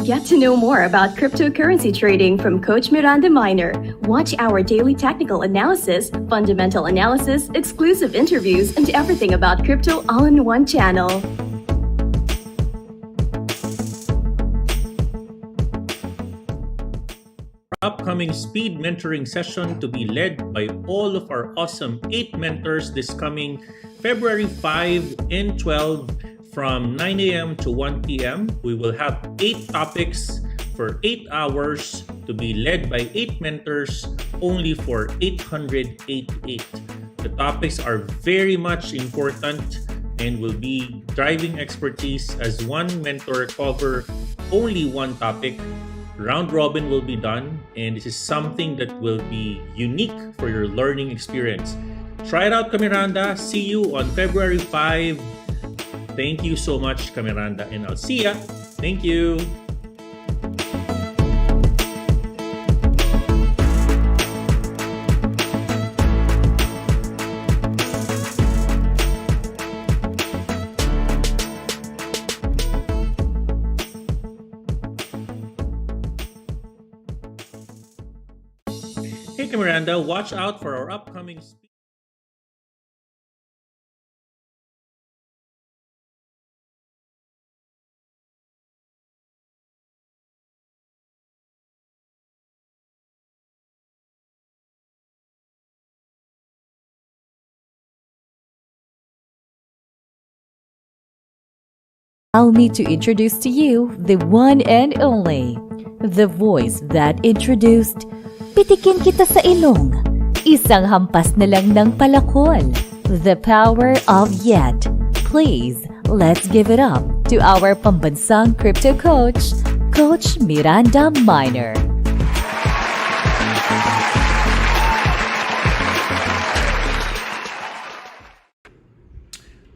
Get to know more about cryptocurrency trading from Coach Miranda Miner. Watch our daily technical analysis, fundamental analysis, exclusive interviews, and everything about crypto all in one channel. Upcoming speed mentoring session to be led by all of our awesome 8 mentors this coming February 5 and 12 from 9 a.m. to 1 p.m. We will have 8 topics for 8 hours to be led by 8 mentors only for 888. The topics are very much important and will be driving expertise as one mentor cover only one topic. Round robin will be done, and this is something that will be unique for your learning experience. Try it out, Miranda. See you on February 5. Thank you so much, Miranda, and I'll see ya. Thank you. Hey, Miranda, watch out for our upcoming Allow me to introduce to you the one and only, the voice that introduced, pitikin kita sa ilong, isang hampas na lang ng palakol, the power of yet. Please, let's give it up to our pambansang crypto coach, Coach Miranda Miner.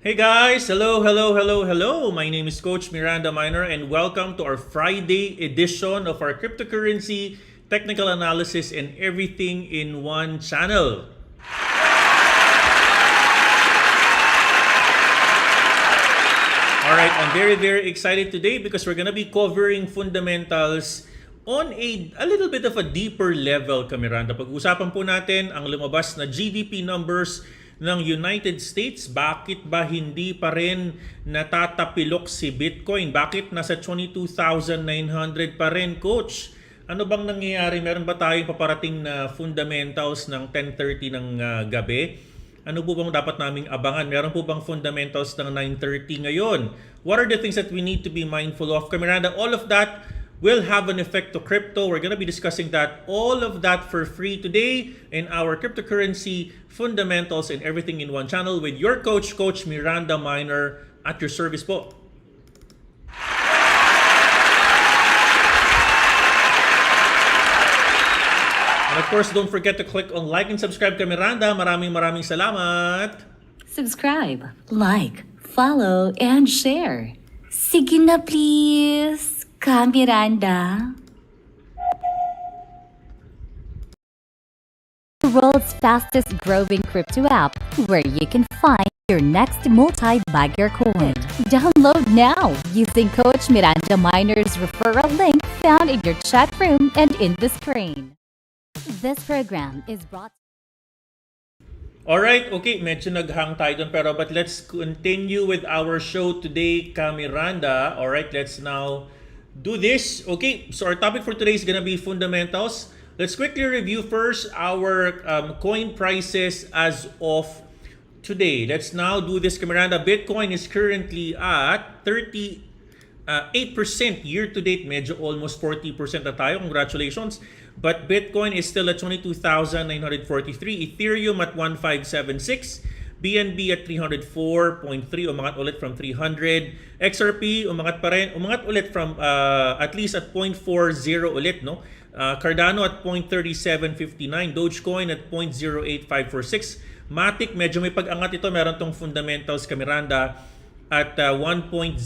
Hey guys! Hello! My name is Coach Miranda Miner and welcome to our Friday edition of our cryptocurrency technical analysis and everything in one channel. Alright, I'm very excited today because we're gonna be covering fundamentals on a little bit of a deeper level, Miranda. Pag-usapan po natin ang lumabas na GDP numbers ng United States. Bakit ba hindi pa rin natatapilok si Bitcoin? Bakit nasa 22,900 pa rin, Coach? Ano bang nangyayari? Meron ba tayong paparating na fundamentals ng 10:30 ng gabi? Ano po bang dapat naming abangan? Meron po bang fundamentals ng 9:30 ngayon? What are the things that we need to be mindful of? Miranda, all of that will have an effect to crypto. We're going to be discussing all of that for free today in our cryptocurrency fundamentals and everything in one channel with your coach, Coach Miranda Miner, at your service po. And of course, don't forget to click on like and subscribe kay Miranda. Maraming salamat. Subscribe, like, follow, and share. Sige na please. Miranda. The world's fastest growing crypto app where you can find your next multi-bagger coin. Download now using Coach Miranda Miner's referral link found in your chat room and in the screen. This program is brought. Alright, okay, medyo naghang tayo dun, but let's continue with our show today, Miranda. Alright, let's now do this. Okay, so our topic for today is gonna be fundamentals. Let's quickly review first our coin prices as of today. Let's now do this, Miranda. Bitcoin is currently at 38% year to date. Medyo almost 40% na tayo. Congratulations. But Bitcoin is still at 22,943. Ethereum at 1,576. BNB at 304.3, umangat ulit from 300. XRP, umangat pa rin. Umangat ulit from at least at 0.40 ulit, no? Cardano at 0.3759. Dogecoin at 0.08546. Matic, medyo may pag-angat ito. Meron tong fundamentals, Miranda, at 1.09.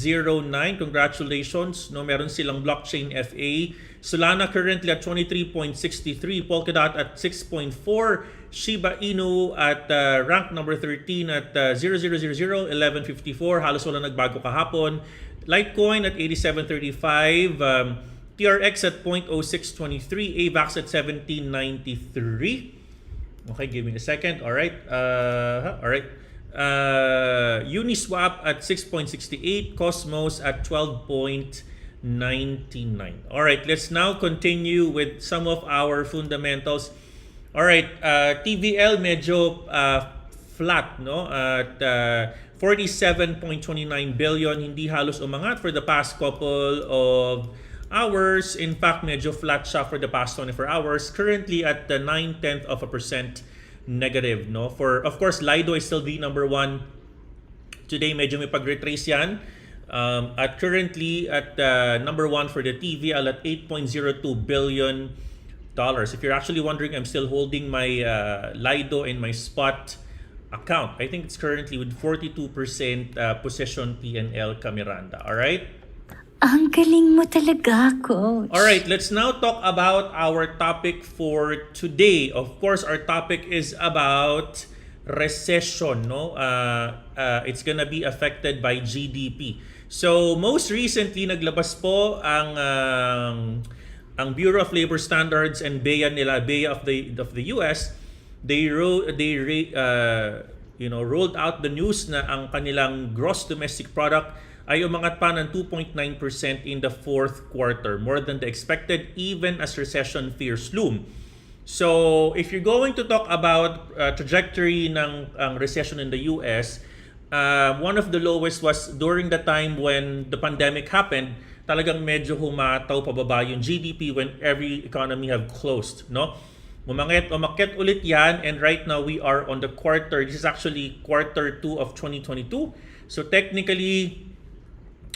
Congratulations, no? Meron silang blockchain FA. Solana currently at 23.63. Polkadot at 6.4. Shiba Inu at rank number 13 at 0000, 1154. Halos wala nagbago kahapon. Litecoin at 87.35, TRX at 0.0623, AVAX at 17.93. Okay, give me a second. All right. Uniswap at 6.68, Cosmos at 12.99. All right, let's now continue with some of our fundamentals. All right, TVL medyo flat, no? At 47.29 billion, hindi halos umangat for the past couple of hours. In fact, medyo flat siya for the past 24 hours. Currently at the 9/10% negative, no? For of course, Lido is still the number one. Today medyo may pag-retrace yan. At currently at number one for the TVL at 8.02 billion dollars. If you're actually wondering, I'm still holding my Lido and my spot account. I think it's currently with 42% possession PNL Miranda. All right? Ang galing mo talaga, Coach. All right, let's now talk about our topic for today. Of course, our topic is about recession, no? It's gonna be affected by GDP. So, most recently naglabas po ang Bureau of Labor Standards and BEA nila, BEA of the US. They rolled out the news na ang kanilang gross domestic product ay umangat pa ng 2.9% in the fourth quarter, more than the expected, even as recession fears loom. So, if you're going to talk about trajectory ng recession in the US, one of the lowest was during the time when the pandemic happened. Talagang medyo humataw pababa yung GDP when every economy have closed, no? Umakyat ulit yan, and right now we are on the quarter. This is actually quarter 2 of 2022. So technically,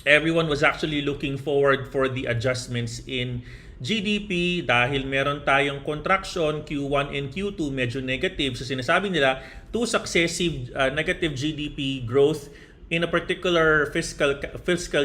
everyone was actually looking forward for the adjustments in GDP dahil meron tayong contraction, Q1 and Q2 medyo negative. So sinasabi nila, 2 successive negative GDP growth in a particular fiscal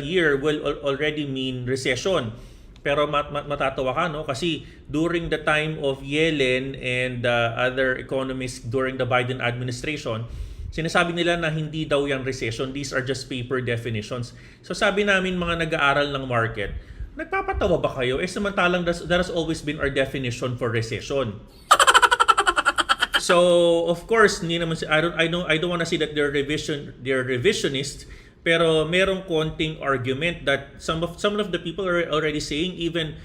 year will already mean recession. Pero matatawa ka, no? Kasi during the time of Yellen and other economists during the Biden administration, sinasabi nila na hindi daw yung recession. These are just paper definitions. So sabi namin mga nag-aaral ng market, nagpapatawa ba kayo? Samantalang that has always been our definition for recession. So of course, I don't want to say that they're revisionist. Pero merong konting argument that some of the people are already saying, even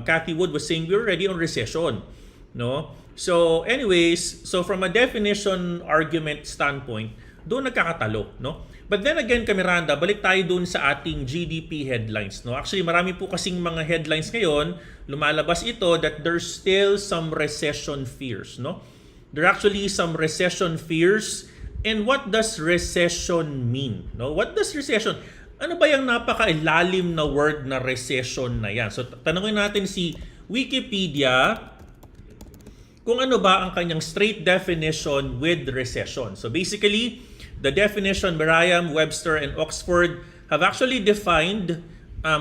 Cathy Wood was saying we're already on recession, no? So anyways, so from a definition argument standpoint, doon nagkakatalo, no? But then again, Miranda, balik tayo doon sa ating GDP headlines, no? Actually, marami po kasing mga headlines ngayon, lumalabas ito that there's still some recession fears, no? There are actually some recession fears. And what does recession mean? No? What does recession? Ano ba yung napakailalim na word na recession na yan? So tanungin natin si Wikipedia kung ano ba ang kanyang straight definition with recession. So basically, the definition, Merriam-Webster and Oxford have actually defined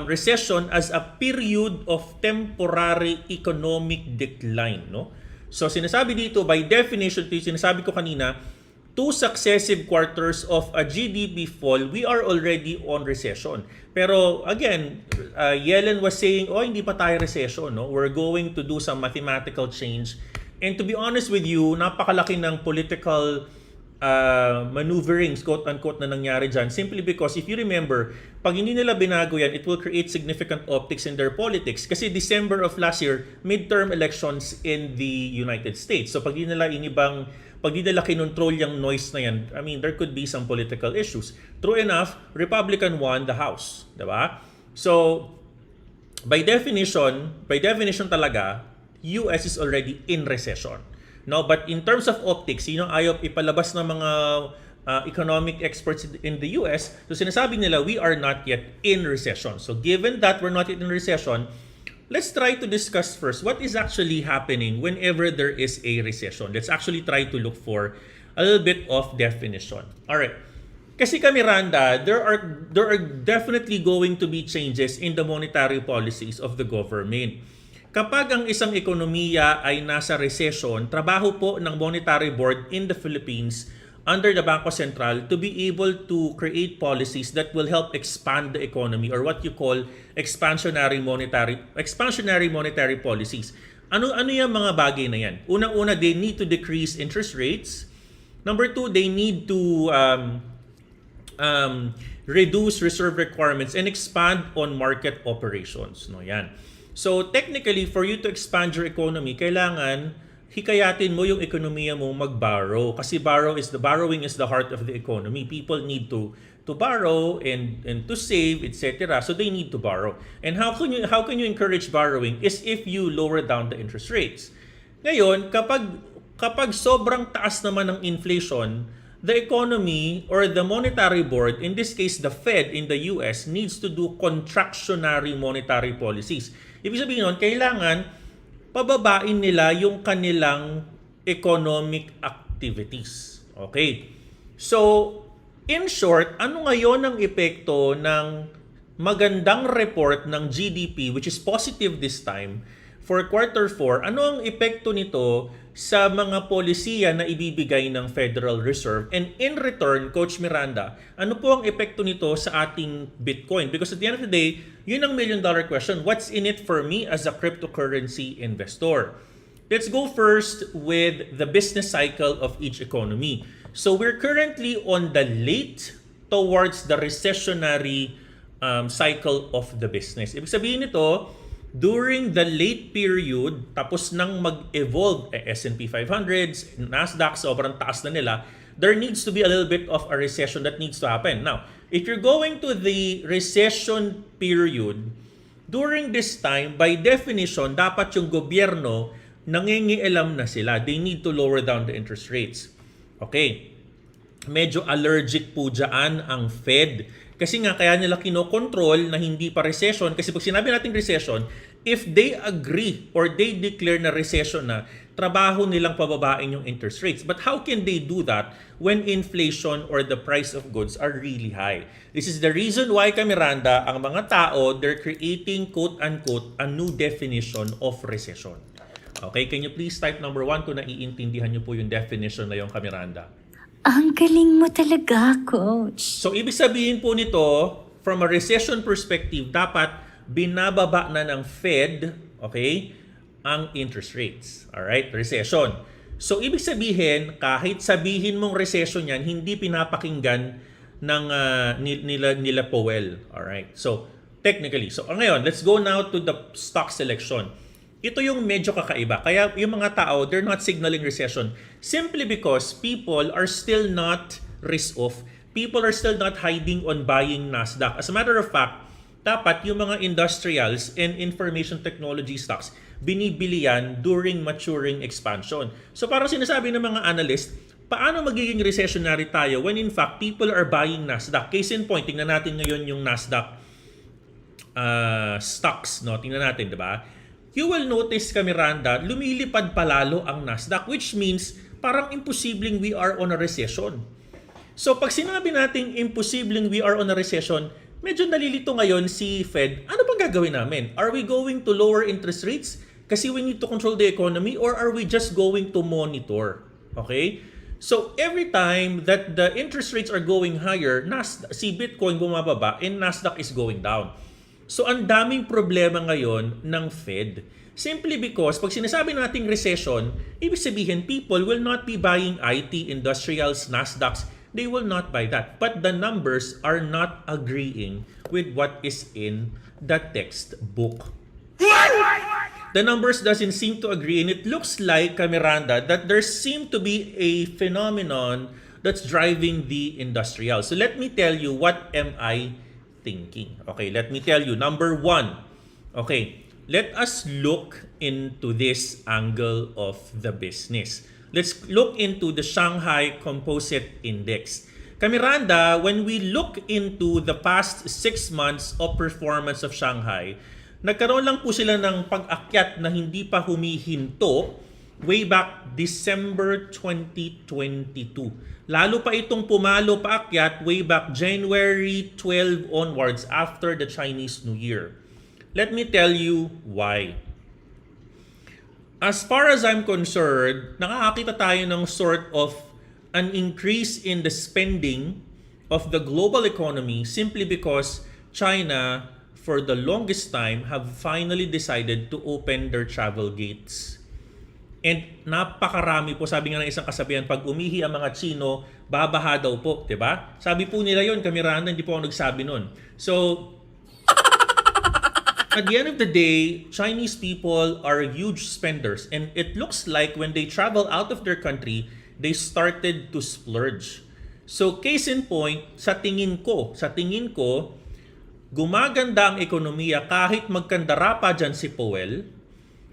recession as a period of temporary economic decline. No? So sinasabi dito, by definition, sinasabi ko kanina, 2 successive quarters of a GDP fall, we are already on recession. Pero again, Yellen was saying, hindi pa tayo recession. No? We're going to do some mathematical change. And to be honest with you, napakalaki ng political maneuverings, quote-unquote, na nangyari dyan. Simply because if you remember, pag hindi nila binago yan, it will create significant optics in their politics. Kasi December of last year, midterm elections in the United States. So pag hindi nila kinontrol yung noise na yan, I mean, there could be some political issues. True enough, Republican won the House. Diba? So, by definition talaga, US is already in recession. No, but in terms of optics, sino ayaw ipalabas ng mga economic experts in the US, so sinasabi nila, we are not yet in recession. So given that we're not yet in recession, let's try to discuss first what is actually happening whenever there is a recession. Let's actually try to look for a little bit of definition. All right. Kasi Miranda, there are definitely going to be changes in the monetary policies of the government. Kapag ang isang ekonomiya ay nasa recession, trabaho po ng Monetary Board in the Philippines under the Bangko Sentral to be able to create policies that will help expand the economy, or what you call expansionary monetary policies. Ano yung mga bagay na yan? Unang-una, they need to decrease interest rates. Number two, they need to reduce reserve requirements and expand on market operations. No, yan. So technically, for you to expand your economy, kailangan hikayatin mo yung ekonomiya mo mag-borrow. Kasi borrowing is the heart of the economy. People need to borrow and to save, etc. So they need to borrow. And how can you encourage borrowing is if you lower down the interest rates. Ngayon, kapag sobrang taas naman ng inflation, the economy or the monetary board, in this case the Fed in the US, needs to do contractionary monetary policies. Ibig sabihin nun, kailangan pababain nila yung kanilang economic activities. Okay? So, in short, ano ngayon ang epekto ng magandang report ng GDP, which is positive this time, for quarter 4, ano ang epekto nito sa mga polisiya na ibibigay ng Federal Reserve? And in return, Coach Miranda, ano po ang epekto nito sa ating Bitcoin? Because at the end of the day, yun ang million-dollar question. What's in it for me as a cryptocurrency investor? Let's go first with the business cycle of each economy. So we're currently on the late towards the recessionary cycle of the business. Ibig sabihin nito, during the late period, tapos nang mag-evolve S&P 500, Nasdaq, sobrang taas na nila, there needs to be a little bit of a recession that needs to happen. Now, if you're going to the recession period, during this time, by definition, dapat yung gobyerno nangingialam na sila. They need to lower down the interest rates. Okay. Medyo allergic po dyan ang Fed. Kasi nga kaya nila kinokontrol na hindi pa recession. Kasi pag sinabi natin recession, if they agree or they declare na recession na, trabaho nilang pababain yung interest rates. But how can they do that when inflation or the price of goods are really high? This is the reason why, Miranda, ang mga tao, they're creating quote-unquote a new definition of recession. Okay, can you please type number 1 kung naiintindihan niyo po yung definition na yung Miranda? Ang galing mo talaga, Coach. So, ibig sabihin po nito, from a recession perspective, dapat binababa na ng Fed, okay, ang interest rates. Alright, recession. So, ibig sabihin, kahit sabihin mong recession yan, hindi pinapakinggan ng nila Powell. Alright, so, technically. So, ngayon, let's go now to the stock selection. Ito yung medyo kakaiba. Kaya yung mga tao, they're not signaling recession simply because people are still not risk-off. People are still not hiding on buying Nasdaq. As a matter of fact, dapat yung mga industrials and information technology stocks, binibili yan during maturing expansion. So parang sinasabi ng mga analyst, paano magiging recessionary tayo when in fact people are buying Nasdaq? Case in point, tingnan natin ngayon yung Nasdaq stocks. No? Tingnan natin, di ba? You will notice, Miranda, lumilipad palalo ang Nasdaq, which means parang imposibleng we are on a recession. So pag sinabi nating imposibleng we are on a recession, medyo nalilito ngayon si Fed. Ano bang gagawin namin? Are we going to lower interest rates kasi we need to control the economy, or are we just going to monitor? Okay? So every time that the interest rates are going higher, si Bitcoin bumababa and Nasdaq is going down. So ang daming problema ngayon ng Fed. Simply because pag sinasabi nating recession, ibig sabihin people will not be buying IT, industrials, Nasdaqs. They will not buy that. But the numbers are not agreeing with what is in the textbook. The numbers doesn't seem to agree, and it looks like, Miranda, that there seem to be a phenomenon that's driving the industrial. So let me tell you, what am I thinking? Okay, let me tell you. Number 1, okay, let us look into this angle of the business. Let's look into the Shanghai Composite Index. Miranda, when we look into the past 6 months of performance of Shanghai, nagkaroon lang po sila ng pag-akyat na hindi pa humihinto way back December 2022. Lalo pa itong pumalo paakyat way back January 12 onwards after the Chinese New Year. Let me tell you why. As far as I'm concerned, nakakakita tayo ng sort of an increase in the spending of the global economy simply because China, for the longest time, have finally decided to open their travel gates. And napakarami po, sabi nga ng isang kasabihan, pag umihi ang mga Chino, babaha daw po, 'di ba? Sabi po nila 'yon, Miranda, hindi po ako nagsabi noon. So, at the end of the day, Chinese people are huge spenders, and it looks like when they travel out of their country, they started to splurge. So, case in point, sa tingin ko, gumaganda ang ekonomiya kahit magkandara pa dyan si Powell.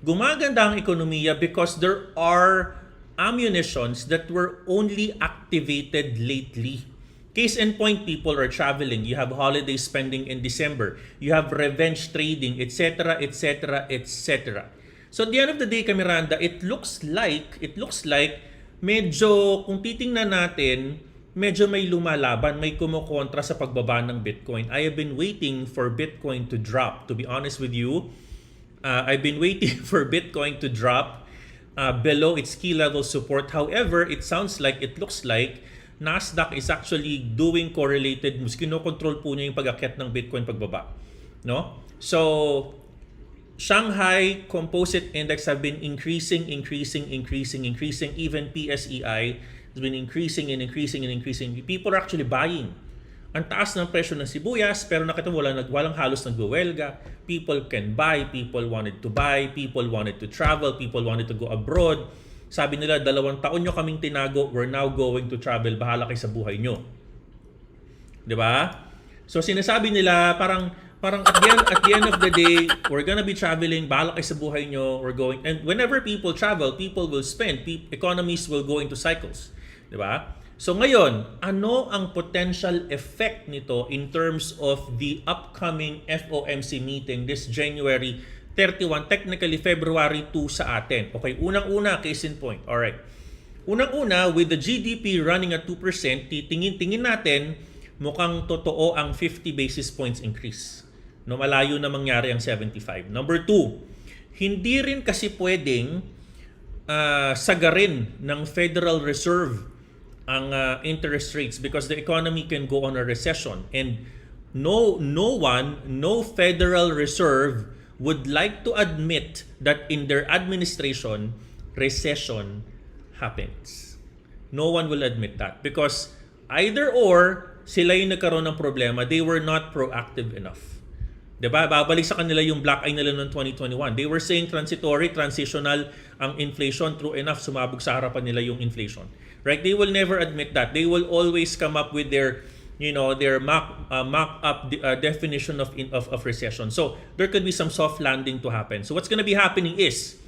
Gumaganda ang ekonomiya because there are ammunitions that were only activated lately. Case in point, people are traveling. You have holiday spending in December. You have revenge trading, etc., etc., etc. So at the end of the day, Miranda, it looks like medyo, kung titingnan natin, medyo may lumalaban, may kumukontra sa pagbaba ng Bitcoin. I have been waiting for Bitcoin to drop, to be honest with you. I've been waiting for Bitcoin to drop below its key level support. However, it looks like Nasdaq is actually doing correlated moves. Kinokontrol po niya yung pag-akyat ng Bitcoin pagbaba. No? So, Shanghai Composite Index have been increasing. Even PSEI has been increasing. People are actually buying. Ang taas ng presyo ng sibuyas, pero nakita mo walang halos nagwewelga. People can buy, people wanted to buy, people wanted to travel, people wanted to go abroad. Sabi nila, 2 taon nyo kaming tinago, we're now going to travel, bahala kayo sa buhay nyo. 'Di ba? So sinasabi nila, parang at the end of the day, we're gonna be traveling, bahala kayo sa buhay nyo, we're going, and whenever people travel, people will spend, economies will go into cycles. 'Di ba? So ngayon, ano ang potential effect nito in terms of the upcoming FOMC meeting this January 31, technically February 2 sa atin? Okay, unang-una, case in point. Alright. Unang-una, with the GDP running at 2%, tingin natin, mukhang totoo ang 50 basis points increase. No, malayo na mangyari ang 75. Number 2, hindi rin kasi pwedeng sagarin ng Federal Reserve ang interest rates because the economy can go on a recession, and no Federal Reserve would like to admit that in their administration recession happens. No one will admit that because either or sila yung nagkaroon ng problema, they were not proactive enough. 'Di ba? Babalik sa kanila yung black eye nila noong 2021. They were saying transitory, transitional ang inflation. True enough, sumabog sa harapan nila yung inflation. Right? They will never admit that. They will always come up with their mock-up definition of recession. So there could be some soft landing to happen. So what's going to be happening is,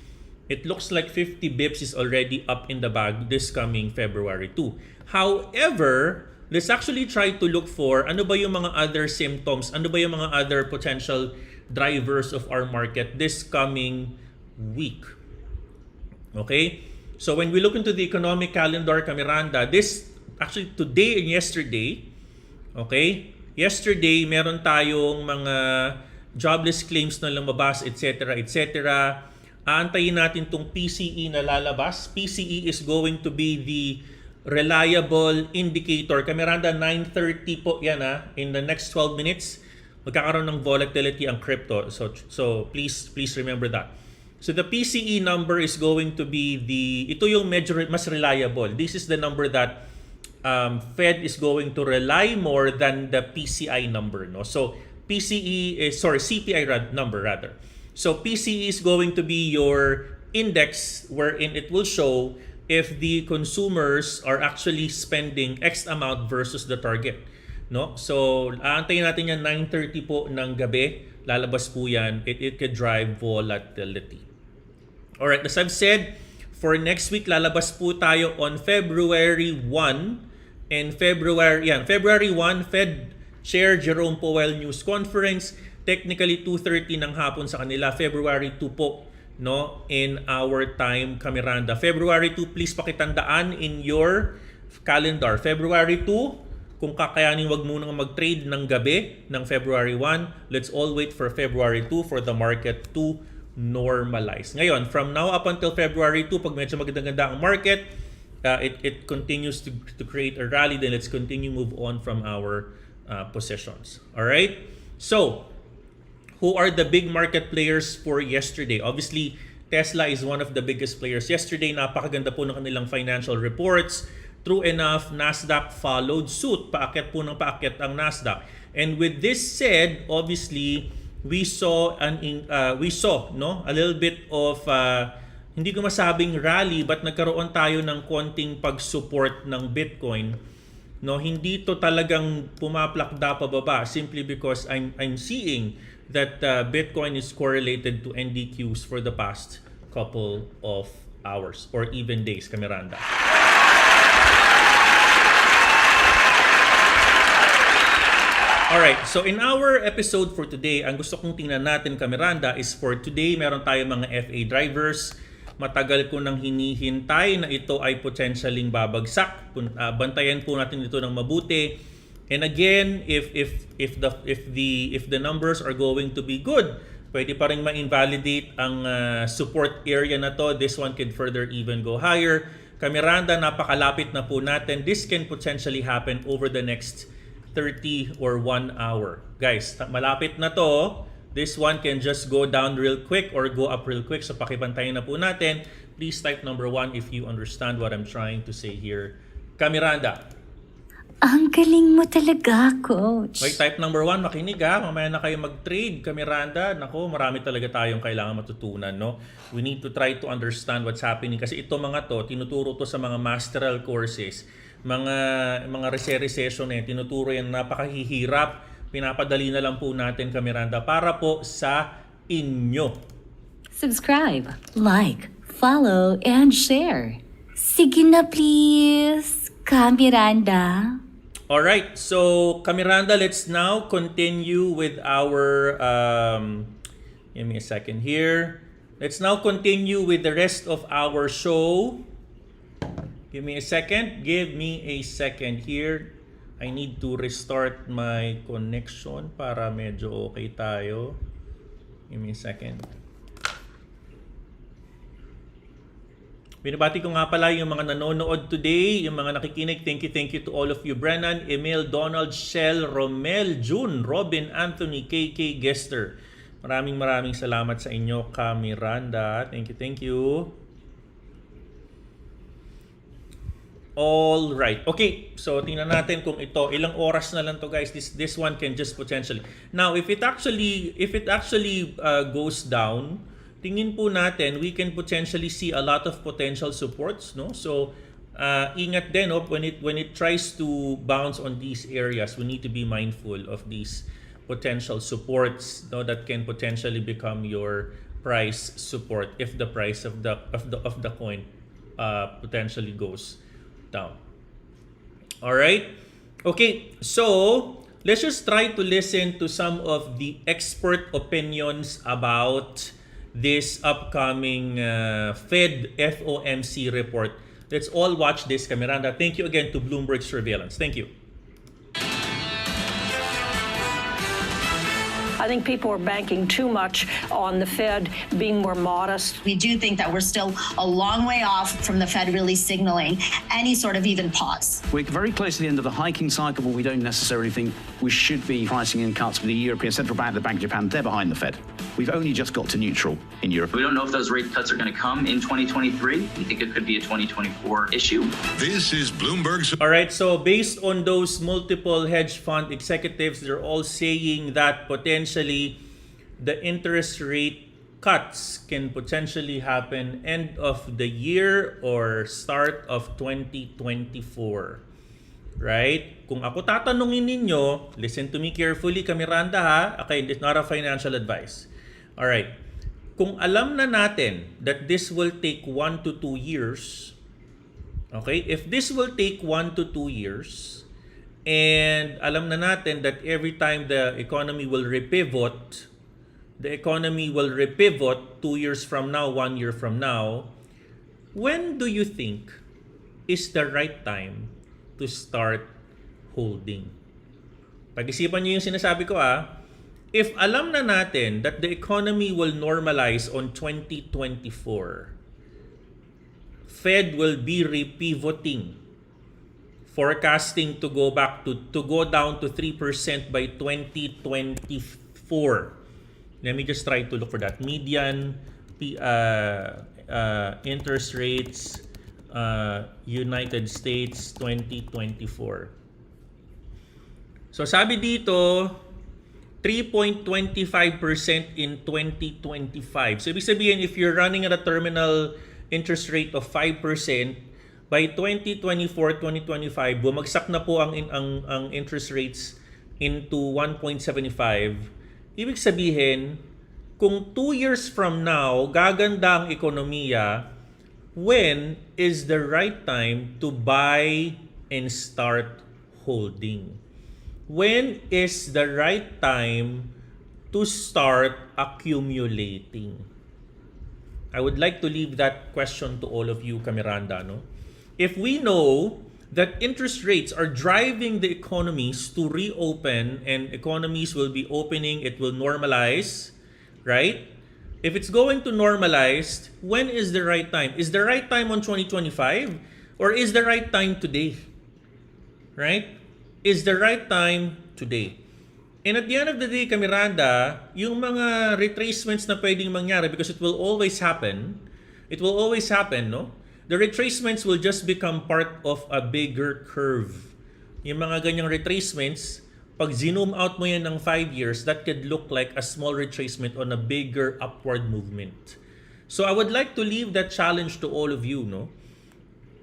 it looks like 50 bips is already up in the bag this coming February 2. However, let's actually try to look for ano ba yung mga other symptoms, ano ba yung mga other potential drivers of our market this coming week. Okay? So when we look into the economic calendar, Miranda, this actually today and yesterday, okay? Yesterday, meron tayong mga jobless claims na lumabas, etc., etc. Aantayin natin tong PCE na lalabas. PCE is going to be the reliable indicator. Miranda, 9:30 po yan in the next 12 minutes. Magkakaroon ng volatility ang crypto. So please remember that. So the PCE number is going to be ito yung medyo mas reliable. This is the number that Fed is going to rely more than the PCI number. No? So CPI number rather. So PCE is going to be your index wherein it will show if the consumers are actually spending X amount versus the target. No? So aantayin natin yan 9:30 po ng gabi. Lalabas po yan. It could drive volatility. Alright, as I've said, for next week, lalabas po tayo on February 1. And February 1, Fed Chair Jerome Powell News Conference. Technically, 2:30 ng hapon sa kanila. February 2 po, no, in our time, Miranda. February 2, please pakitandaan in your calendar. February 2, kung kakayanin, wag munang mag-trade ng gabi ng February 1. Let's all wait for February 2 for the market to normalize. Ngayon, from now up until February 2, pag medyo maganda-ganda ang market, it continues to create a rally, then let's continue move on from our positions. All right? So, who are the big market players for yesterday? Obviously, Tesla is one of the biggest players yesterday. Napakaganda po ng kanilang financial reports. True enough, Nasdaq followed suit. Paakyat po ng paakyat ang Nasdaq. And with this said, obviously, we saw no, a little bit of hindi ko masabing rally, but nagkaroon tayo ng konting pag-support ng Bitcoin. No, hindi to talagang pumaplakda pababa simply because I'm seeing that Bitcoin is correlated to NDQs for the past couple of hours or even days, Miranda. Alright, so in our episode for today, ang gusto kong tingnan natin, Miranda, is for today, meron tayong mga FA drivers. Matagal ko nang hinihintay na ito ay potentialing babagsak. Bantayan po natin ito ng mabuti. And again, if the numbers are going to be good, pwede pa rin ma-invalidate ang support area na to. This one could further even go higher. Miranda, napakalapit na po natin. This can potentially happen over the next 30 or 1 hour. Guys, malapit na to. This one can just go down real quick or go up real quick. So pakibantayan na po natin. Please type number 1 if you understand what I'm trying to say here. Miranda. Ang galing mo talaga, Coach. Wait, type number 1, makinig ha. Mamaya na kayo mag-trade, Miranda. Nako, marami talaga tayong kailangan matutunan, no? We need to try to understand what's happening. Kasi ito mga to, tinuturo to sa mga masteral courses. Mga recession tinuturo yan, napakahihirap. Pinapadali na lang po natin, Miranda, para po sa inyo. Subscribe, like, follow, and share. Sige na please, Miranda. Alright, so Miranda, let's now continue with our, give me a second here. Let's now continue with the rest of our show. Give me a second here. I need to restart my connection para medyo okay tayo. Give me a second. Binabati ko nga pala yung mga nanonood today, yung mga nakikinig. Thank you to all of you. Brennan, Emil, Donald, Shell, Romel, June, Robin, Anthony, KK, Gester. Maraming salamat sa inyo, Miranda. Thank you. All right. Okay, so tingnan natin kung ito, ilang oras na lang to, guys. This one can just potentially. Now, if it actually goes down, tingin po natin, we can potentially see a lot of potential supports, no? So, ingat din, no? When it tries to bounce on these areas, we need to be mindful of these potential supports, no, that can potentially become your price support if the price of the coin potentially goes down. All right? Okay, so let's just try to listen to some of the expert opinions about this upcoming Fed FOMC report. Let's all watch this, Miranda. Thank you again to Bloomberg Surveillance. Thank you. I think people are banking too much on the Fed being more modest. We do think that we're still a long way off from the Fed really signaling any sort of even pause. We're very close to the end of the hiking cycle, but we don't necessarily think we should be pricing in cuts for the European Central Bank, the Bank of Japan. They're behind the Fed. We've only just got to neutral in Europe. We don't know if those rate cuts are going to come in 2023. We think it could be a 2024 issue. This is Bloomberg's. All right, so based on those multiple hedge fund executives, they're all saying that potentially the interest rate cuts can potentially happen end of the year or start of 2024. Right? Kung ako tatanungin ninyo, listen to me carefully, Miranda ha. Okay, it's not a financial advice. All right. Kung alam na natin that this will take 1 to 2 years, okay? If this will take 1 to 2 years, and alam na natin that every time the economy will repivot 2 years from now, 1 year from now, when do you think is the right time to start holding? Pag-isipan niyo yung sinasabi ko If alam na natin that the economy will normalize on 2024, Fed will be repivoting, forecasting to go down to 3% by 2024. Let me just try to look for that. Median interest rates, United States 2024. So sabi dito, 3.25% in 2025. So ibig sabihin, if you're running at a terminal interest rate of 5%, by 2024, 2025, bumagsak na po ang interest rates into 1.75. Ibig sabihin, kung 2 years from now, gaganda ang ekonomiya, when is the right time to buy and start holding? When is the right time to start accumulating? I would like to leave that question to all of you, Miranda, no? If we know that interest rates are driving the economies to reopen and economies will be opening, it will normalize, right? If it's going to normalize, when is the right time? Is the right time on 2025 or is the right time today? Right? Is the right time today? And at the end of the day, Miranda, yung mga retracements na pwedeng mangyari, because it will always happen, no? The retracements will just become part of a bigger curve. Yung mga ganyang retracements, pag zoom out mo yan ng 5 years, that could look like a small retracement on a bigger upward movement. So I would like to leave that challenge to all of you, no?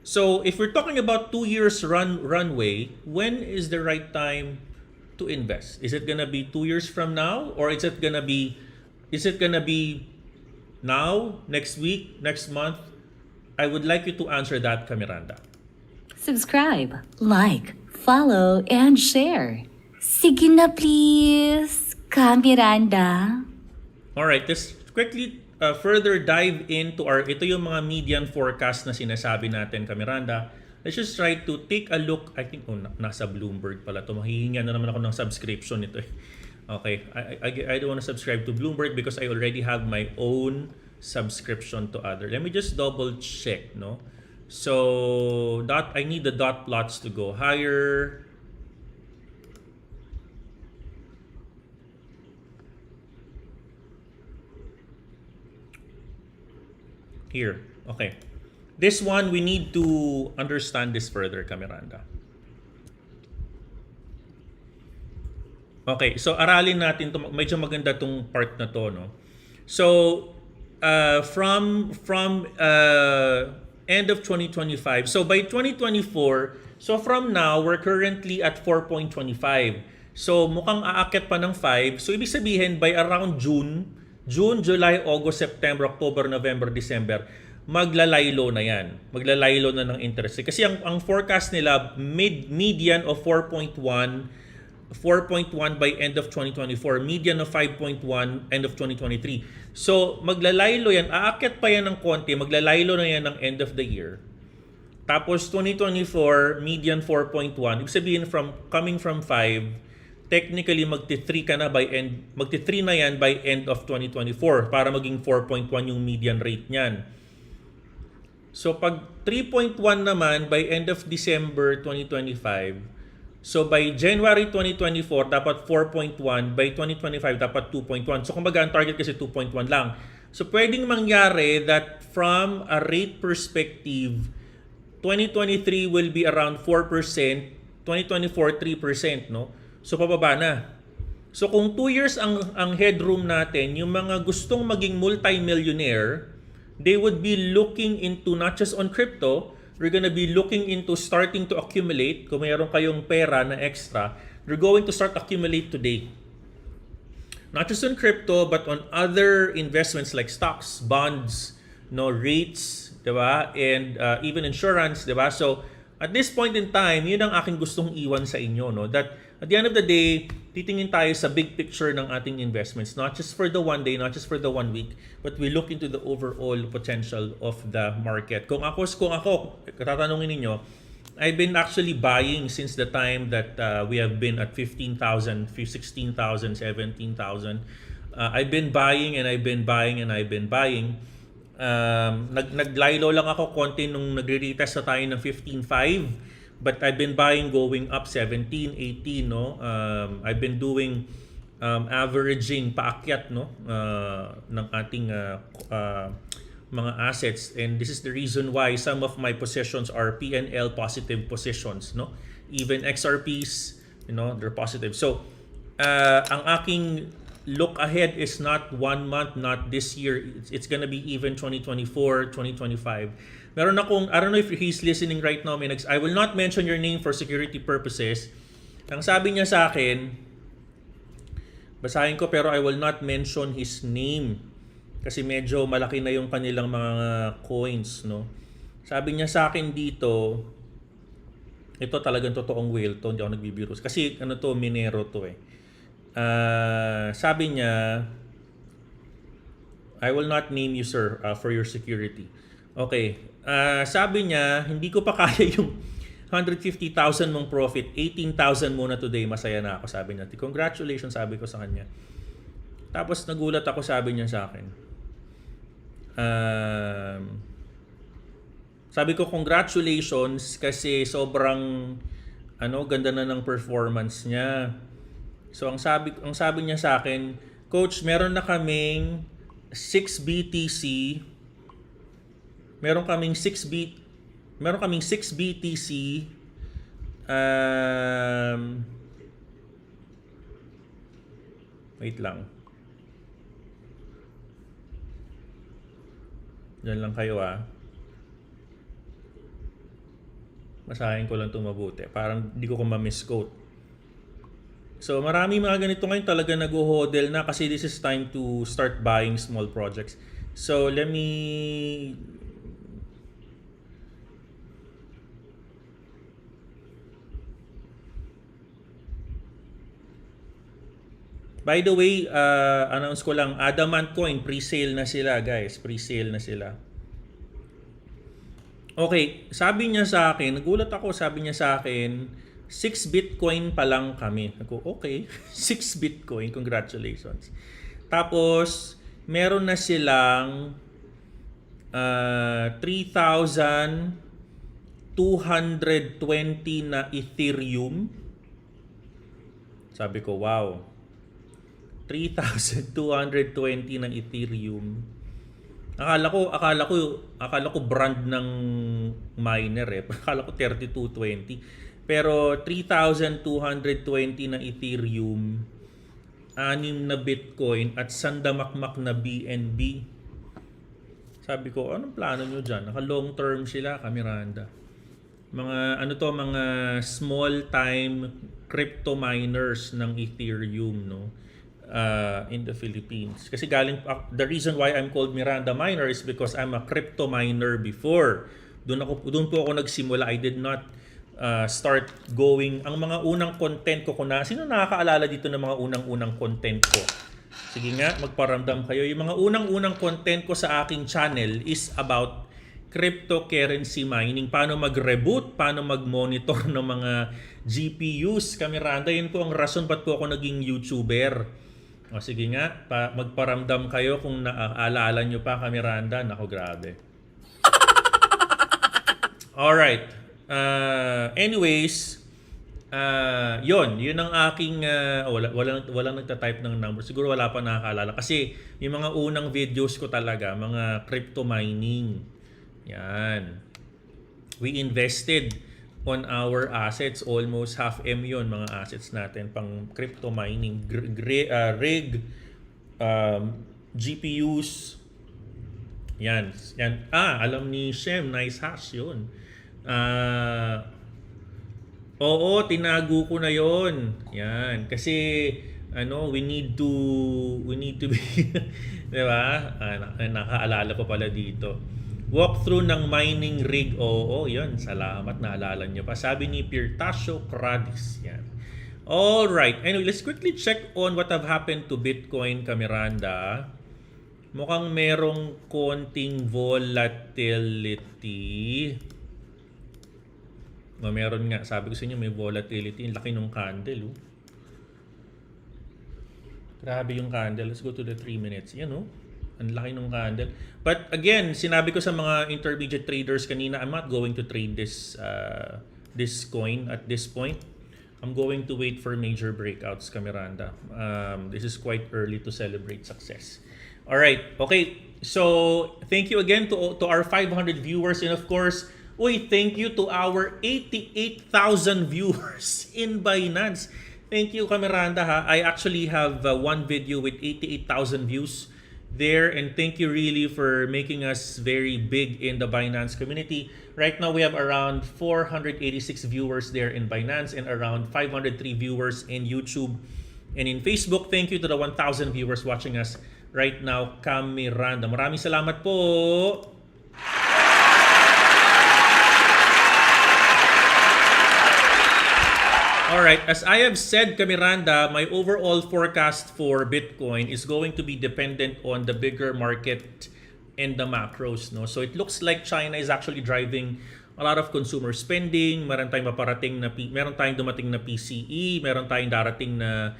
So if we're talking about 2 years runway, when is the right time to invest? Is it gonna be 2 years from now, or is it gonna be now, next week, next month? I would like you to answer that, Miranda. Subscribe, like, follow, and share. Sige na please, Miranda. All right, let's quickly further dive into ito yung mga median forecast na sinasabi natin, Miranda. Let's just try to take a look. I think, nasa Bloomberg pala to. Mahihinga na naman ako ng subscription nito. Okay, I don't want to subscribe to Bloomberg because I already have my own subscription to other. Let me just double check, no? So, I need the dot plots to go higher. Here, okay. This one, we need to understand this further, Miranda. Okay, so aralin natin to. Medyo maganda tong part na to, no? So, from end of 2025, so by 2024, so from now, we're currently at 4.25. So, mukhang aakyat pa ng 5. So, ibig sabihin, by around June, July, August, September, October, November, December, maglalaylo na yan. Maglalaylo na ng interest. Kasi ang forecast nila, median of 4.1 by end of 2024, median of 5.1 end of 2023. So, maglalaylo yan. Aakyat pa yan ng konti. Maglalaylo na yan ng end of the year. Tapos, 2024, median 4.1. Ibig sabihin, coming from 5, technically magti-3 na yan by end of 2024 para maging 4.1 yung median rate niyan. So pag 3.1 naman by end of December 2025, so by January 2024 dapat 4.1, by 2025 dapat 2.1. So kumbaga ang target kasi 2.1 lang. So pwedeng mangyari that from a rate perspective, 2023 will be around 4%, 2024 3%, no? So pababa na. So kung 2 years ang headroom natin, yung mga gustong maging multi-millionaire, they would be looking into not just on crypto, we're gonna be looking into starting to accumulate. Kung mayroon kayong pera na extra, you're going to start accumulate today. Not just on crypto, but on other investments like stocks, bonds, rates, diba? And even insurance, diba? So at this point in time, yun ang aking gustong iwan sa inyo, no? That at the end of the day, titingin tayo sa big picture ng ating investments, not just for the one day, not just for the 1 week, but we look into the overall potential of the market. Kung ako, tatanungin ninyo, I've been actually buying since the time that we have been at 15,000, 16,000, 17,000. I've been buying and I've been buying and I've been buying. Nag-lilo lang ako konti nung nagre-retest na tayo ng 15.5, but I've been buying going up 17, 18, no? I've been doing averaging paakyat, no, ng ating mga assets, and this is the reason why some of my positions are P&L positive positions, no? Even XRPs, you know, they're positive. So ang aking look ahead is not 1 month, not this year. It's gonna be even 2024, 2025. Meron akong, I don't know if he's listening right now, I will not mention your name for security purposes. Ang sabi niya sa akin, basahin ko pero I will not mention his name kasi medyo malaki na yung kanilang mga coins, no? Sabi niya sa akin dito, ito talagang totoong whale to, hindi ako nagbibiro. Kasi ano to, minero to eh. Sabi niya, I will not name you sir for your security. Okay. Sabi niya, hindi ko pa kaya yung 150,000 mong profit, 18,000 muna today, masaya na ako, sabi niya. Congratulations, sabi ko sa kanya. Tapos nagulat ako, sabi niya sa akin. Sabi ko, congratulations kasi sobrang ganda na ng performance niya. So ang sabi niya sa akin, Coach, meron na kaming 6 BTC. Meron kaming 6 BTC. Wait lang. Diyan lang kayo Basahin ko lang ito mabuti. Parang di ko ma-misquote. So marami mga ganito ngayon talaga nag-hodl na kasi this is time to start buying small projects. So let me by the way, announce ko lang, Adamant Coin, pre-sale na sila guys. Pre-sale na sila. Okay, sabi niya sa akin, nagulat ako, sabi niya sa akin, 6 Bitcoin pa lang kami. Ako, okay, 6 Bitcoin, congratulations. Tapos, meron na silang 3,220 na Ethereum. Sabi ko, wow. 3,220 ng Ethereum. Akala ko brand ng miner eh. Akala ko 3220. Pero 3,220 na Ethereum, 6 na Bitcoin at sandamakmak na BNB. Sabi ko, anong plano nyo dyan? Naka-long term sila, Miranda. Mga small time crypto miners ng Ethereum, no? In the Philippines. Kasi the reason why I'm called Miranda Miner is because I'm a crypto miner before. Doon po ako nagsimula. I did not start going. Ang mga unang content ko sino nakakaalala dito ng mga unang-unang content ko? Sige nga, magparamdam kayo. Yung mga unang-unang content ko sa aking channel is about cryptocurrency mining. Paano mag-reboot, paano mag-monitor ng mga GPUs. Miranda, yun po ang rason ba't po ako naging YouTuber. O sige nga, magparamdam kayo kung naaalala nyo pa, Miranda. Nako, grabe. Alright. Anyways, yun ang aking, walang nagtatype ng number. Siguro wala pa nakakaalala. Kasi yung mga unang videos ko talaga, mga crypto mining. Yan. We invested on our assets, almost $500,000 yun, mga assets natin pang crypto mining, rig, GPUs. Yan. Alam ni Shem, nice hash yun. Oo, tinago ko na yun. Yan. Kasi we need to be diba? Nakaalala ko pala dito. Walkthrough ng mining rig. Oo, yun. Salamat, naalala nyo pa. Sabi ni Pirtasio Cradis. Yan. Alright. Anyway, let's quickly check on what have happened to Bitcoin, Miranda. Mukhang merong konting volatility. Meron nga. Sabi ko sa inyo, may volatility. Ang laki ng candle. Grabe yung candle. Let's go to the 3 minutes. Yan, Ang laki ng candle. But again, sinabi ko sa mga intermediate traders kanina, I'm not going to trade this coin at this point. I'm going to wait for major breakouts, Miranda. This is quite early to celebrate success. All right. Okay. So, thank you again to our 500 viewers, and of course, thank you to our 88,000 viewers in Binance. Thank you, Miranda. I actually have one video with 88,000 views there, and thank you really for making us very big in the Binance community. Right now, we have around 486 viewers there in Binance and around 503 viewers in YouTube and in Facebook. Thank you to the 1,000 viewers watching us right now, Miranda. Maraming salamat po. Alright, as I have said, Miranda, my overall forecast for Bitcoin is going to be dependent on the bigger market and the macros. No? So it looks like China is actually driving a lot of consumer spending. Meron tayong dumating na PCE, meron tayong darating na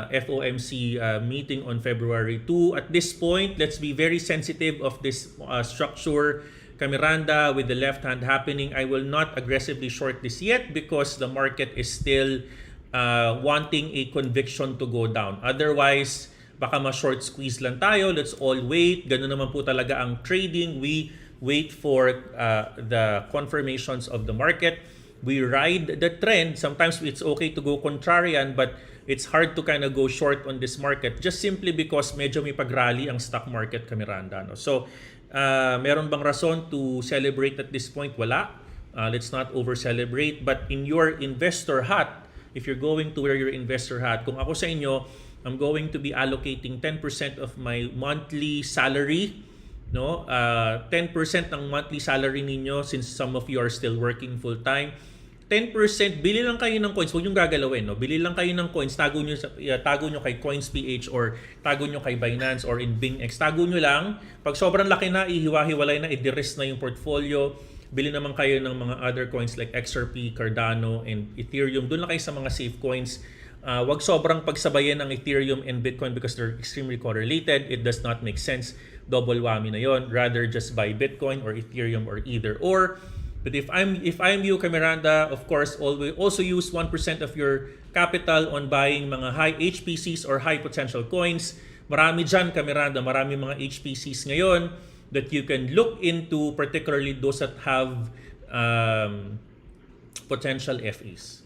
FOMC meeting on February 2. At this point, let's be very sensitive of this structure, Miranda, with the left hand happening. I will not aggressively short this yet because the market is still wanting a conviction to go down. Otherwise, baka ma-short squeeze lang tayo. Let's all wait. Ganun naman po talaga ang trading. We wait for the confirmations of the market. We ride the trend. Sometimes it's okay to go contrarian, but it's hard to kind of go short on this market just simply because medyo may pag-rally ang stock market, Miranda. No? So, meron bang rason to celebrate at this point? Wala. Let's not over-celebrate. But in your investor hat, if you're going to wear your investor hat, kung ako sa inyo, I'm going to be allocating 10% of my monthly salary. No? 10% ng monthly salary ninyo, since some of you are still working full-time. 10%, bili lang kayo ng coins. Huwag niyong gagalawin. No? Bili lang kayo ng coins. Tago nyo kay CoinsPH or tago nyo kay Binance or in BingX. Tago nyo lang. Pag sobrang laki na, ihiwa-hiwalay na, i-de-risk na yung portfolio. Bili naman kayo ng mga other coins like XRP, Cardano, and Ethereum. Doon lang kayo sa mga safe coins. Wag sobrang pagsabayan ng Ethereum and Bitcoin because they're extremely correlated. It does not make sense. Double whammy na yon. Rather just buy Bitcoin or Ethereum or either or. But if I'm you, Miranda, of course, always also use 1% of your capital on buying mga high HPCs or high potential coins. Marami dyan, Miranda, marami mga HPCs ngayon that you can look into, particularly those that have potential FEs.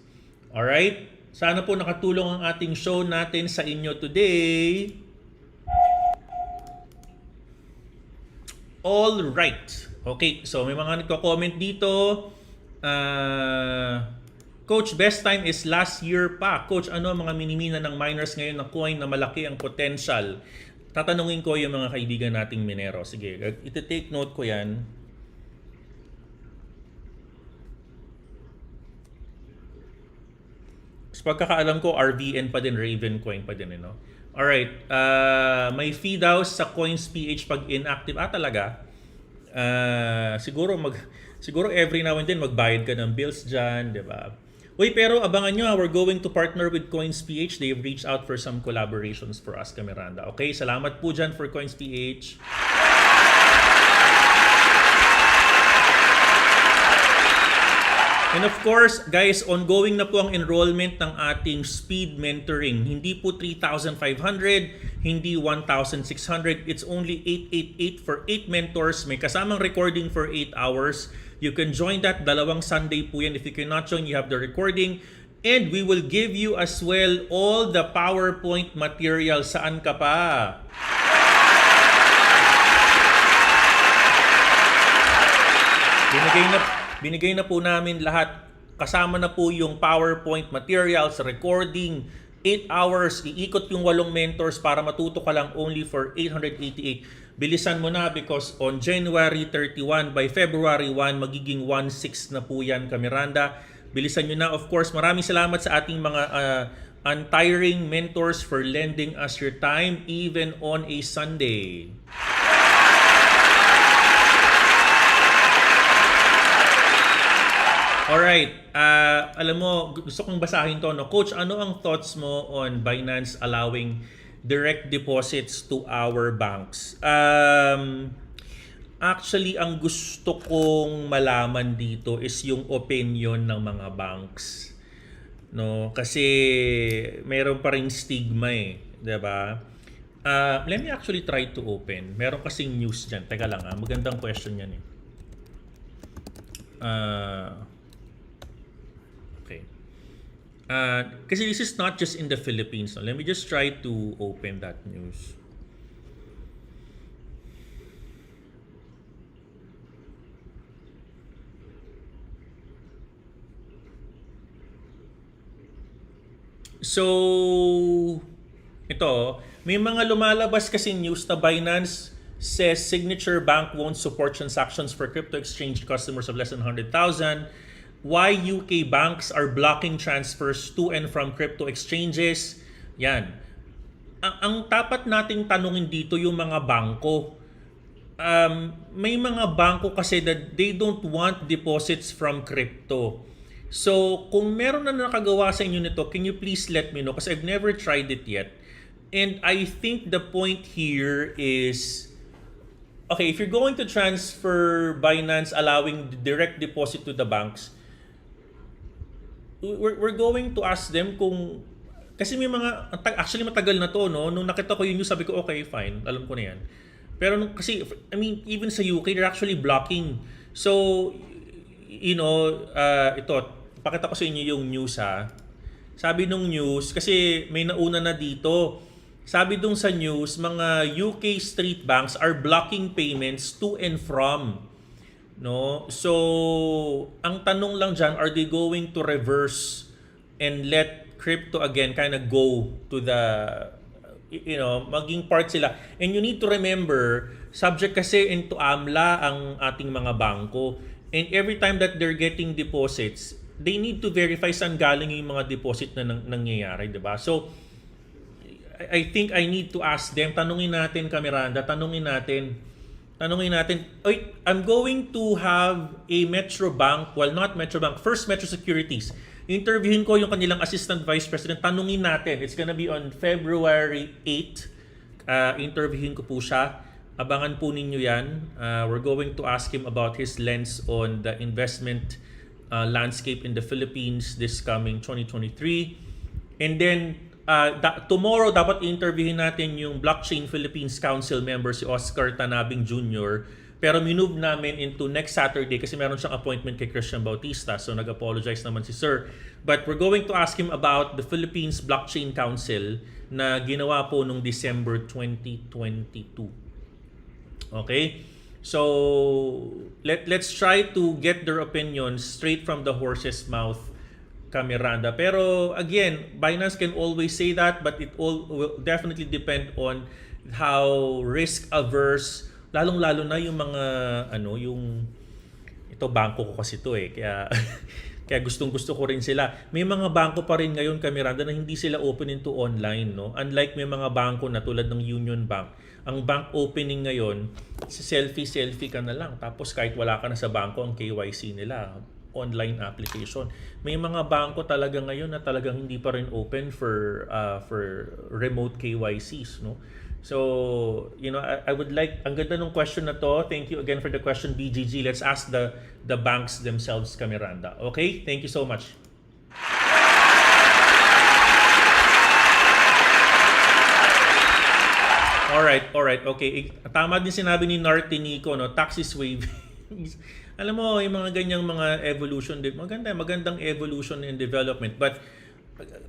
Alright? Sana po nakatulong ang ating show natin sa inyo today. All right. Okay, so may mga nagko-comment dito. Coach, best time is last year pa. Coach, ano ang mga minimina ng miners ngayon na coin na malaki ang potential? Tatanungin ko yung mga kaibigan nating minero. Sige, iti-take note ko yan. So, pagkakaalam ko, RVN pa din, Raven coin pa din. No? Alright, may fee daw sa CoinsPH pag inactive. Talaga? Siguro every now and then magbayad ka ng bills dyan, di ba? Uy, pero abangan nyo, we're going to partner with CoinsPH. They've reached out for some collaborations for us, Miranda. Okay, salamat po dyan for CoinsPH. And of course, guys, ongoing na po ang enrollment ng ating speed mentoring. Hindi po 3,500, hindi 1,600. It's only 888 for 8 mentors. May kasamang recording for 8 hours. You can join that. 2 Sunday po yan. If you cannot join, you have the recording. And we will give you as well all the PowerPoint material. Saan ka pa? Binigay na po namin lahat. Kasama na po yung PowerPoint materials, recording, 8 hours, iikot yung 8 mentors para matuto ka lang only for 888. Bilisan mo na because on January 31, by February 1, magiging 1.6 na po yan, Miranda. Bilisan nyo na. Of course, maraming salamat sa ating mga untiring mentors for lending us your time even on a Sunday. Alright, alam mo, gusto kong basahin to. No? Coach, ano ang thoughts mo on Binance allowing direct deposits to our banks. Actually, ang gusto kong malaman dito is yung opinion ng mga banks. No, kasi meron pa ring stigma eh, 'di ba? Let me actually try to open. Meron kasing news diyan. Teka lang magandang question 'yan eh. Okay. Kasi this is not just in the Philippines. No? Let me just try to open that news. So, ito, may mga lumalabas kasi news na Binance says Signature Bank won't support transactions for crypto exchange customers of less than 100,000. Why UK banks are blocking transfers to and from crypto exchanges. Yan. Ang dapat nating tanungin dito yung mga bangko. May mga bangko kasi that they don't want deposits from crypto. So, kung meron na nakagawa sa inyo nito, can you please let me know? Kasi I've never tried it yet. And I think the point here is, okay, if you're going to transfer Binance allowing direct deposit to the banks, we're going to ask them kung, kasi may mga, actually matagal na to, no? Nung nakita ko yun, sabi ko, okay, fine, alam ko na yan. Pero kasi, I mean, even sa UK, they're actually blocking. So, you know, ito, pakita ko sa inyo yung news ha. Sabi nung news, kasi may nauna na dito, sabi dun sa news, mga UK street banks are blocking payments to and from. No? So, ang tanong lang dyan, are they going to reverse and let crypto again kind of go to the, you know, maging part sila. And you need to remember, subject kasi into AMLA ang ating mga bangko. And every time that they're getting deposits, they need to verify saan galing yung mga deposit na nangyayari, di ba? So, I think I need to ask them, tanungin natin, Miranda, tanungin natin, oy, I'm going to have a Metro Bank, well, not Metro Bank, First Metro Securities. Interviewin ko yung kanilang Assistant Vice President, tanungin natin. It's gonna be on February 8. Interviewin ko po siya. Abangan po ninyo yan. We're going to ask him about his lens on the investment landscape in the Philippines this coming 2023. And then, tomorrow dapat interviewin natin yung Blockchain Philippines Council member si Oscar Tanabing Jr. Pero minove namin into next Saturday kasi meron siyang appointment kay Christian Bautista. So nag-apologize naman si Sir. But we're going to ask him about the Philippines Blockchain Council na ginawa po noong December 2022. Okay? So let's try to get their opinions straight from the horse's mouth, Miranda. Pero again, Binance can always say that, but it all will definitely depend on how risk averse, lalong-lalo na yung mga yung ito bangko ko kasi to eh. Kaya gustong-gusto ko rin sila. May mga bangko pa rin ngayon, Miranda, na hindi sila open into online, no? Unlike may mga bangko na tulad ng Union Bank. Ang bank opening ngayon, selfie ka na lang. Tapos kahit wala ka na sa bangko, ang KYC nila, online application. May mga bangko talaga ngayon na talagang hindi pa rin open for remote KYCs, no? So, you know, I would like, ang ganda ng question na to. Thank you again for the question, BGG. Let's ask the banks themselves, Miranda. Okay? Thank you so much. Alright. Okay. Tama din sinabi ni Nartinico, no? Tax is waiving. Alam mo, yung mga ganyang mga evolution, magandang evolution and development. But,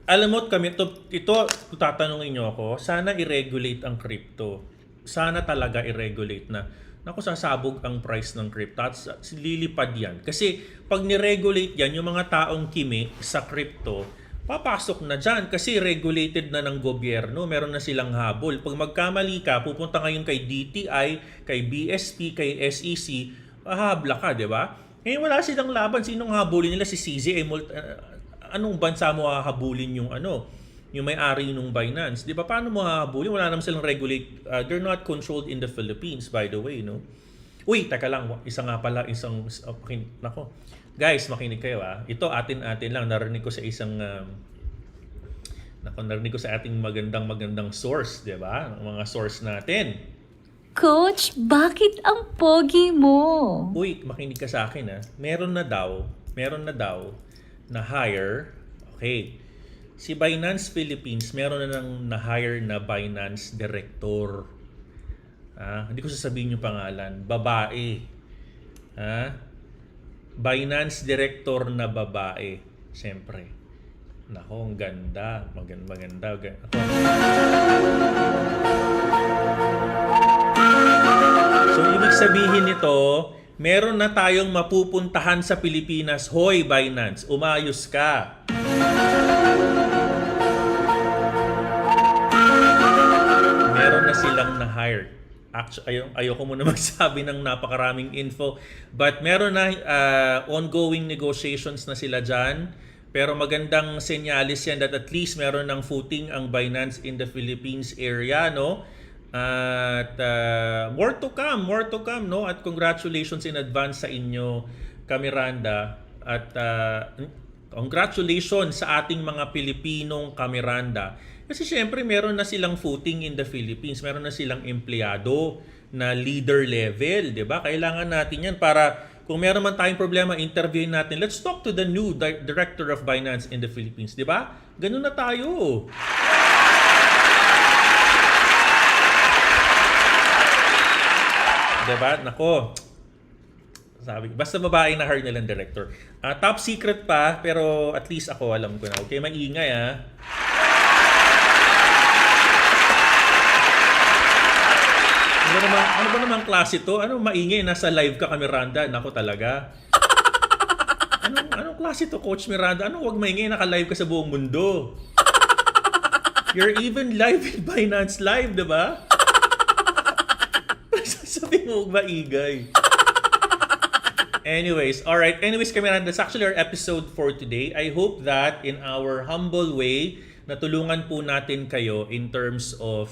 alam mo kami, ito tatanungin nyo ako, sana i-regulate ang crypto. Sana talaga i-regulate na. Naku, sasabog ang price ng crypto at lilipad yan. Kasi, pag ni-regulate yan, yung mga taong kimi sa crypto, papasok na dyan kasi regulated na ng gobyerno. Meron na silang habol. Pag magkamali ka, pupunta ngayon kay DTI, kay BSP, kay SEC, habla ka, di ba? Ngayon wala silang laban. Sinong habulin nila? Si CZ? Anong bansa mo hahabulin yung yung may-ari ng Binance? Di ba? Paano mo hahabulin? Wala naman silang regulate. They're not controlled in the Philippines, by the way, no? Uy, teka lang. Nako. Guys, makinig kayo Ito atin lang. Narinig ko sa isang Naku, narinig ko sa ating magandang source, di ba? Ang mga source natin. Coach, bakit ang pogi mo? Uy, makinig ka sa akin ha. Meron na daw na hire. Okay. Si Binance Philippines, meron na nang na-hire na Binance Director. Hindi ko sasabihin yung pangalan. Babae. Binance Director na babae. Siyempre. Nako, ang ganda. Maganda. Ako. So, ibig sabihin nito, meron na tayong mapupuntahan sa Pilipinas. Hoy, Binance, umayos ka. Meron na silang na-hire. Actually, ayoko muna magsabi ng napakaraming info. But meron na ongoing negotiations na sila dyan. Pero magandang senyalis yan that at least meron ng footing ang Binance in the Philippines area, no? At more to come, no? At congratulations in advance sa inyo, Miranda. At congratulations sa ating mga Pilipinong Miranda. Kasi syempre meron na silang footing in the Philippines, meron na silang empleyado na leader level, 'di ba? Kailangan natin 'yan para kung meron man tayong problema, interviewin natin. Let's talk to the new director of Binance in the Philippines, 'di ba? Ganun na tayo. Diba? Nako. Sabi, basta babae na hire nilang director. Top secret pa, pero at least ako alam ko na. Okay, maingay Ano ba namang klase to? Ano maingay? Nasa live ka, Miranda. Nako talaga. Anong klase to, Coach Miranda? Anong wag maingay? Naka-live ka sa buong mundo. You're even live in Binance Live, diba? Sabi mo, maingay. Anyways, alright. Anyways, Miranda, that's actually our episode for today. I hope that in our humble way, natulungan po natin kayo in terms of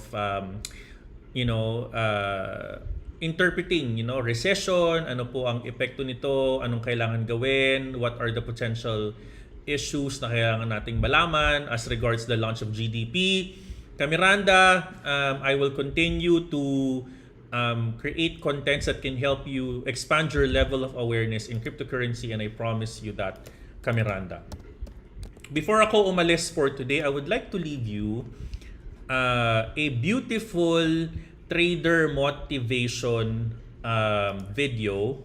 interpreting, recession, ano po ang epekto nito, anong kailangan gawin, what are the potential issues na kailangan nating malaman as regards the launch of GDP. Miranda, I will continue to create contents that can help you expand your level of awareness in cryptocurrency, and I promise you that, Miranda. Before ako umalis for today, I would like to leave you a beautiful trader motivation video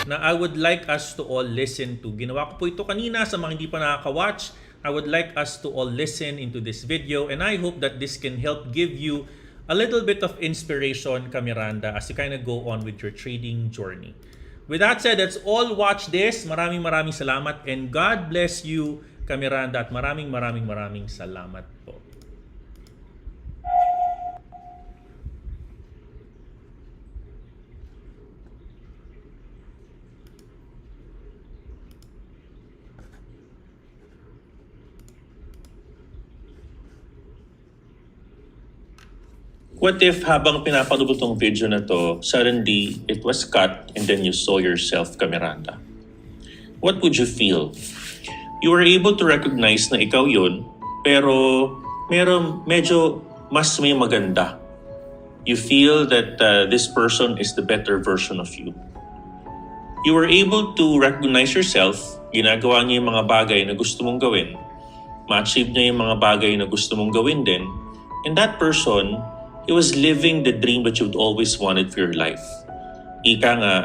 na I would like us to all listen to. Ginawa ko po ito kanina sa mga hindi pa nakaka-watch. I would like us to all listen into this video, and I hope that this can help give you a little bit of inspiration, Miranda, as you kind of go on with your trading journey. With that said, let's all watch this. Maraming salamat, and God bless you, Miranda, at maraming salamat po. What if habang pinapanood tong video na to, suddenly it was cut and then you saw yourself, Miranda? What would you feel? You were able to recognize na ikaw yun, pero medyo mas may maganda. You feel that this person is the better version of you. You were able to recognize yourself, ginagawa niya yung mga bagay na gusto mong gawin, ma-achieve niya yung mga bagay na gusto mong gawin din, and that person, he was living the dream that you'd always wanted for your life. Ika nga,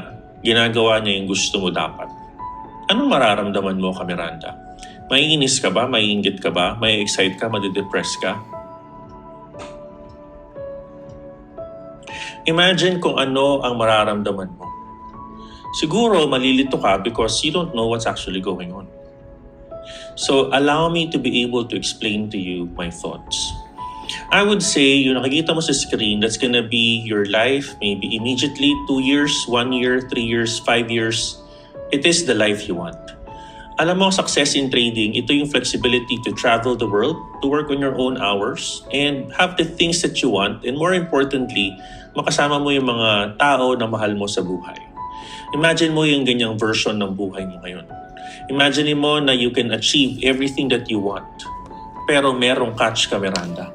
ginagawa niya yung gusto mo dapat. Anong mararamdaman mo, Miranda? Maiinis ka ba? Maiinggit ka ba? May excite ka? Madidepress ka? Imagine kung ano ang mararamdaman mo. Siguro malilito ka because you don't know what's actually going on. So allow me to be able to explain to you my thoughts. I would say, yung nakikita mo sa screen, that's gonna be your life, maybe immediately, 2 years, 1 year, 3 years, 5 years. It is the life you want. Alam mo, success in trading, ito yung flexibility to travel the world, to work on your own hours, and have the things that you want, and more importantly, makasama mo yung mga tao na mahal mo sa buhay. Imagine mo yung ganyang version ng buhay mo ngayon. Imagine mo na you can achieve everything that you want. Pero merong catch ka, Miranda.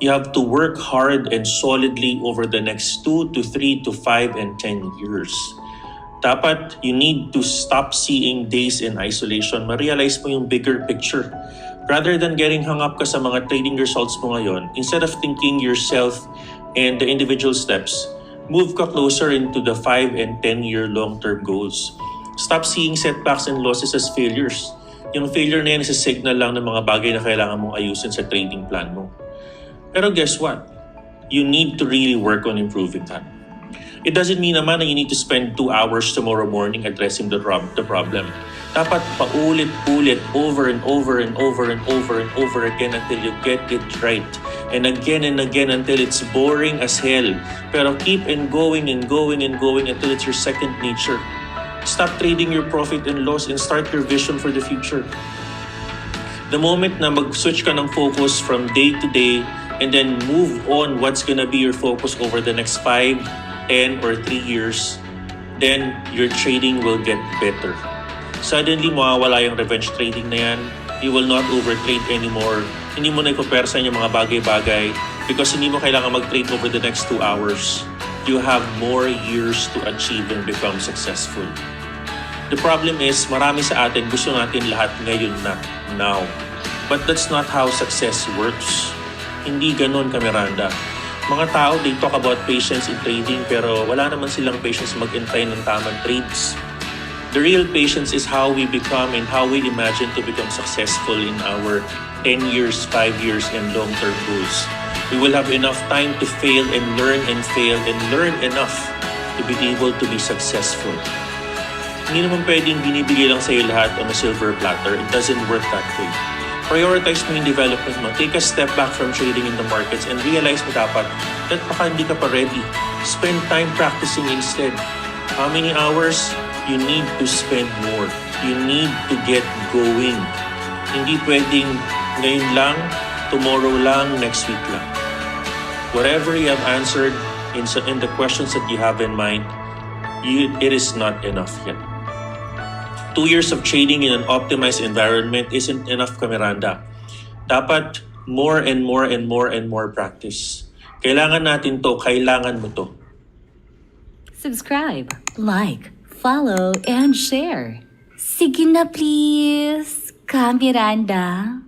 You have to work hard and solidly over the next 2 to 3 to 5 and 10 years. Dapat you need to stop seeing days in isolation. Ma-realize mo yung bigger picture. Rather than getting hung up ka sa mga trading results mo ngayon, instead of thinking yourself and the individual steps, move ka closer into the 5 and 10-year long-term goals. Stop seeing setbacks and losses as failures. Yung failure na yan is a signal lang ng mga bagay na kailangan mong ayusin sa trading plan mo. Pero guess what? You need to really work on improving that. It doesn't mean naman na you need to spend 2 hours tomorrow morning addressing the problem. Dapat paulit-ulit over and over and over and over and over again until you get it right. And again until it's boring as hell. Pero keep and going and going and going until it's your second nature. Stop trading your profit and loss and start your vision for the future. The moment na mag-switch ka ng focus from day to day and then move on what's gonna be your focus over the next 5, 10, or 3 years, then your trading will get better. Suddenly, mawawala yung revenge trading na yan. You will not overtrade anymore. Hindi mo na ikupersa yung mga bagay-bagay because hindi mo kailangan mag-trade over the next 2 hours. You have more years to achieve and become successful. The problem is, marami sa atin gusto natin lahat ngayon na, now. But that's not how success works. Hindi ganon ka, Miranda. Mga tao, they talk about patience in trading pero wala naman silang patience mag-intay ng tamang trades. The real patience is how we become and how we imagine to become successful in our 10 years, 5 years, and long-term goals. We will have enough time to fail and learn enough to be able to be successful. Hindi naman pwedeng binibigay lang sa'yo lahat on a silver platter. It doesn't work that way. Prioritize mo yung development mo. Take a step back from trading in the markets and realize mo dapat that baka hindi ka pa ready. Spend time practicing instead. How many hours? You need to spend more. You need to get going. Hindi pwedeng ngayon lang, tomorrow lang, next week lang. Whatever you have answered in the questions that you have in mind, it is not enough yet. 2 years of trading in an optimized environment isn't enough, Miranda. Dapat more and more and more and more practice. Kailangan natin to, kailangan mo to. Subscribe, like, follow, and share. Sige na please, Miranda.